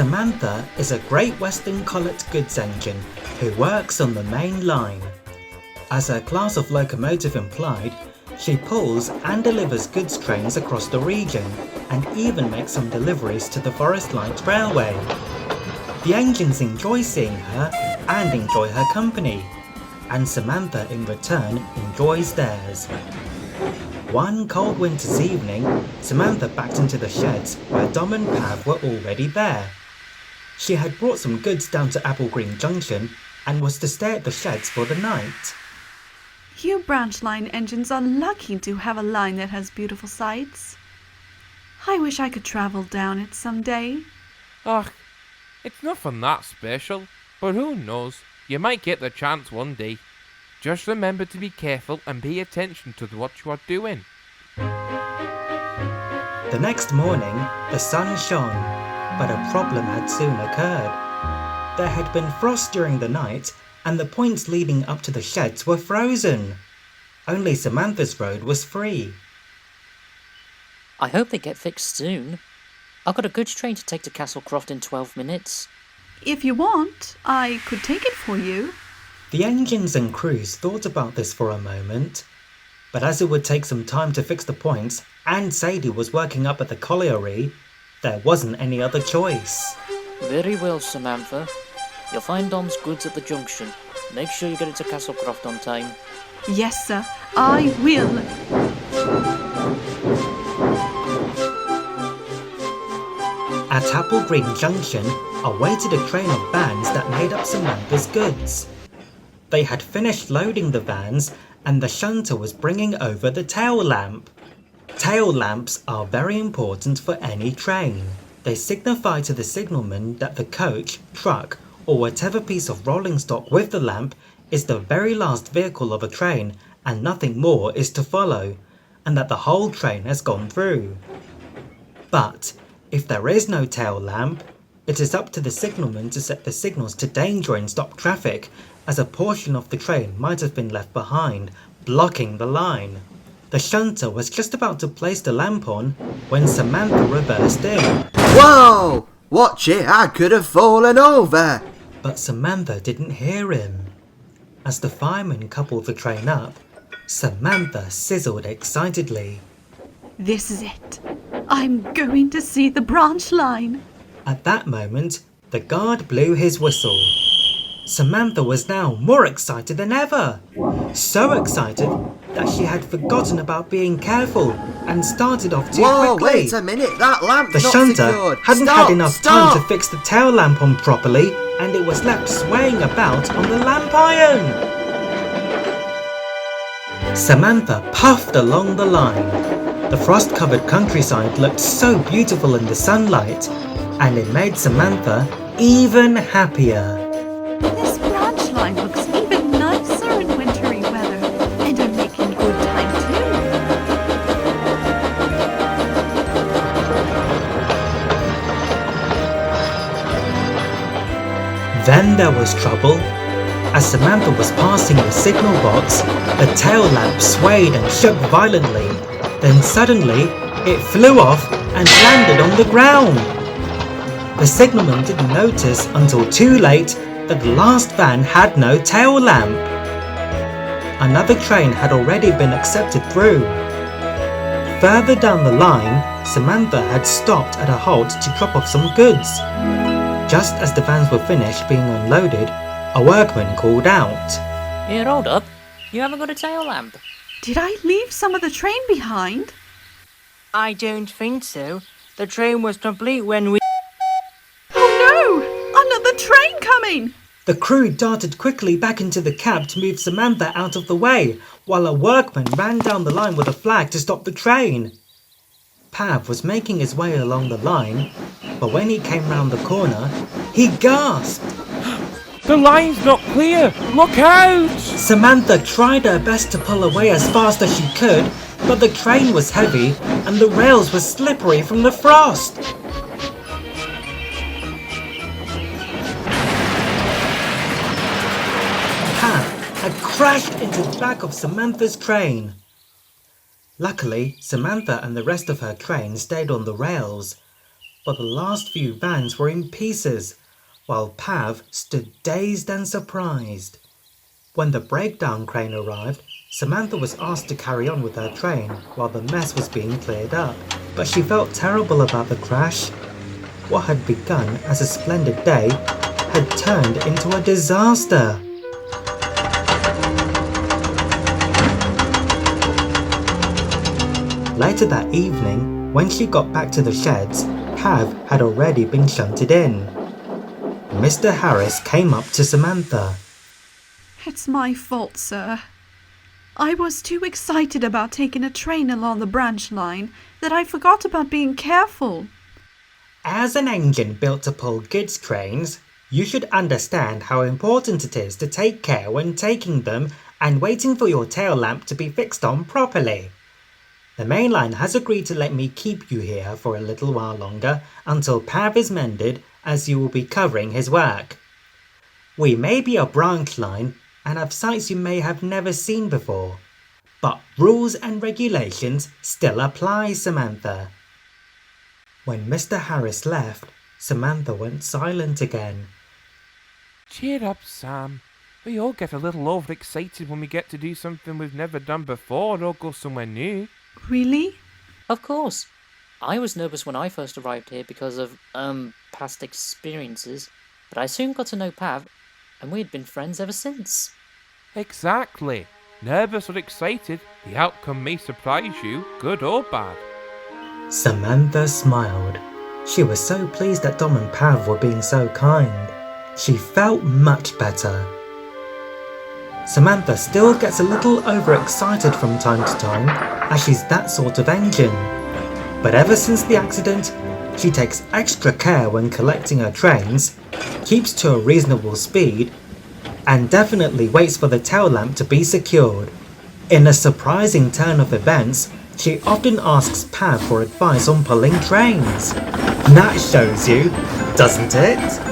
Samantha is a Great Western Collett goods engine who works on the main line. As her class of locomotive implied, she pulls and delivers goods trains across the region and even makes some deliveries to the Forest Light Railway. The engines enjoy seeing her and enjoy her company, and Samantha in return enjoys theirs. One cold winter's evening, Samantha backed into the sheds where Dom and Pav were already there. She had brought some goods down to Apple Green Junction and was to stay at the sheds for the night. You branch line engines are lucky to have a line that has beautiful sights. I wish I could travel down it someday. Ugh, it's nothing that special, but who knows, you might get the chance one day. Just remember to be careful and pay attention to what you are doing. The next morning, the sun shone, but a problem had soon occurred. There had been frost during the night, and the points leading up to the sheds were frozen. Only Samantha's road was free. I hope they get fixed soon. I've got a goods train to take to Castlecroft in 12 minutes. If you want, I could take it for you. The engines and crews thought about this for a moment, but as it would take some time to fix the points and Sadie was working up at the colliery, there wasn't any other choice. Very well, Samantha. You'll find Dom's goods at the junction. Make sure you get it to Castlecroft on time. Yes, sir, I will. At Apple Green Junction awaited a train of vans that made up Samantha's goods. They had finished loading the vans and the shunter was bringing over the tail lamp. Tail lamps are very important for any train. They signify to the signalman that the coach, truck, or whatever piece of rolling stock with the lamp is the very last vehicle of a train and nothing more is to follow, and that the whole train has gone through. But if there is no tail lamp, it is up to the signalman to set the signals to danger and stop traffic, as a portion of the train might have been left behind, blocking the line. The shunter was just about to place the lamp on when Samantha reversed in. Whoa! Watch it, I could have fallen over! But Samantha didn't hear him. As the fireman coupled the train up, Samantha sizzled excitedly. This is it. I'm going to see the branch line. At that moment, the guard blew his whistle. Samantha was now more excited than ever. So excited that she had forgotten about being careful and started off too Whoa, quickly. wait a minute, that lamp's The not shunter secured. hadn't Stop, had enough stop. time to fix the tail lamp on properly, and it was left swaying about on the lamp iron. Samantha puffed along the line. The frost-covered countryside looked so beautiful in the sunlight, and it made Samantha even happier. This branch line looks even nicer in wintry weather, and I'm making good time too. Then there was trouble. As Samantha was passing the signal box, the tail lamp swayed and shook violently. Then suddenly, it flew off and landed on the ground. The signalman didn't notice until too late that the last van had no tail lamp. Another train had already been accepted through. Further down the line, Samantha had stopped at a halt to drop off some goods. Just as the vans were finished being unloaded, a workman called out. Here, hold up. You haven't got a tail lamp. Did I leave some of the train behind? I don't think so. The train was complete when we... Oh no! Another train coming! The crew darted quickly back into the cab to move Samantha out of the way, while a workman ran down the line with a flag to stop the train. Pav was making his way along the line, but when he came round the corner, he gasped. The line's not clear! Look out! Samantha tried her best to pull away as fast as she could, but the train was heavy and the rails were slippery from the frost. Pav had crashed into the back of Samantha's train. Luckily, Samantha and the rest of her train stayed on the rails, but the last few vans were in pieces, while Pav stood dazed and surprised. When the breakdown crane arrived, Samantha was asked to carry on with her train while the mess was being cleared up, but she felt terrible about the crash. What had begun as a splendid day had turned into a disaster. Later that evening, when she got back to the sheds, Pav had already been shunted in. Mr. Harris came up to Samantha. It's my fault, sir. I was too excited about taking a train along the branch line that I forgot about being careful. As an engine built to pull goods trains, you should understand how important it is to take care when taking them and waiting for your tail lamp to be fixed on properly. The main line has agreed to let me keep you here for a little while longer until Pav is mended, as you will be covering his work. We may be a branch line and have sites you may have never seen before, but rules and regulations still apply, Samantha. When Mr. Harris left, Samantha went silent again. Cheer up, Sam. We all get a little overexcited when we get to do something we've never done before or go somewhere new. Really? Of course. I was nervous when I first arrived here because of, past experiences, but I soon got to know Pav, and we'd been friends ever since. Exactly. Nervous or excited, the outcome may surprise you, good or bad. Samantha smiled. She was so pleased that Dom and Pav were being so kind. She felt much better. Samantha still gets a little overexcited from time to time, as she's that sort of engine. But ever since the accident, she takes extra care when collecting her trains, keeps to a reasonable speed, and definitely waits for the tail lamp to be secured. In a surprising turn of events, she often asks Pav for advice on pulling trains. That shows you, doesn't it?